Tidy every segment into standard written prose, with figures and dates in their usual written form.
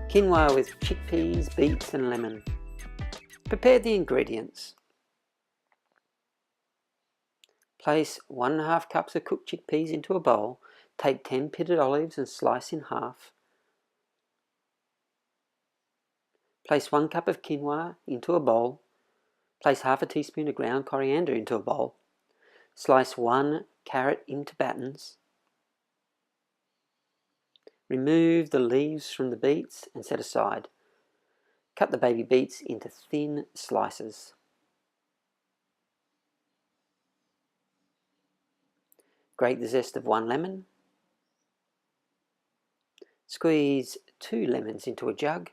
Quinoa with chickpeas, beets and lemon. Prepare the ingredients. Place 1½ cups of cooked chickpeas into a bowl. Take 10 pitted olives and slice in half. Place 1 cup of quinoa into a bowl. Place ½ teaspoon of ground coriander into a bowl. Slice 1 carrot into batons. Remove the leaves from the beets and set aside. Cut the baby beets into thin slices. Grate the zest of 1 lemon. Squeeze 2 lemons into a jug.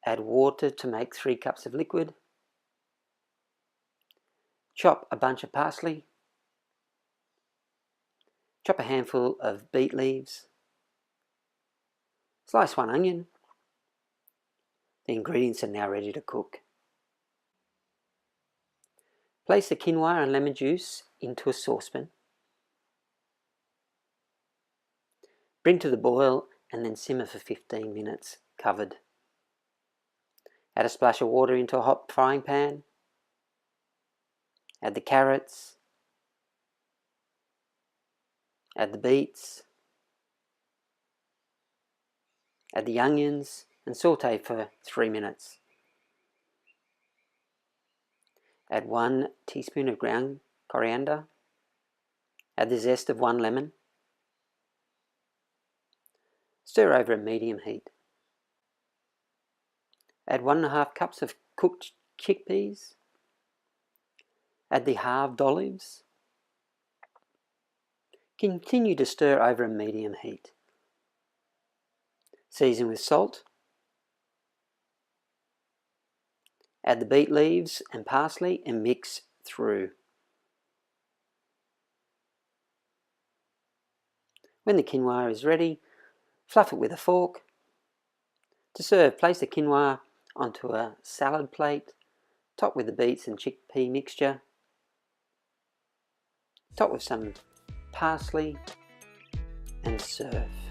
Add water to make 3 cups of liquid. Chop a bunch of parsley. Chop a handful of beet leaves. Slice 1 onion. The ingredients are now ready to cook. Place the quinoa and lemon juice into a saucepan. Bring to the boil and then simmer for 15 minutes, covered. Add a splash of water into a hot frying pan. Add the carrots. Add the beets. Add the onions and saute for 3 minutes. Add 1 teaspoon of ground coriander. Add the zest of 1 lemon. Stir over a medium heat. Add 1½ cups of cooked chickpeas. Add the halved olives. Continue to stir over a medium heat. Season with salt. Add the beet leaves and parsley and mix through. When the quinoa is ready, fluff it with a fork. To serve, place the quinoa onto a salad plate, top with the beets and chickpea mixture, top with some parsley and serve.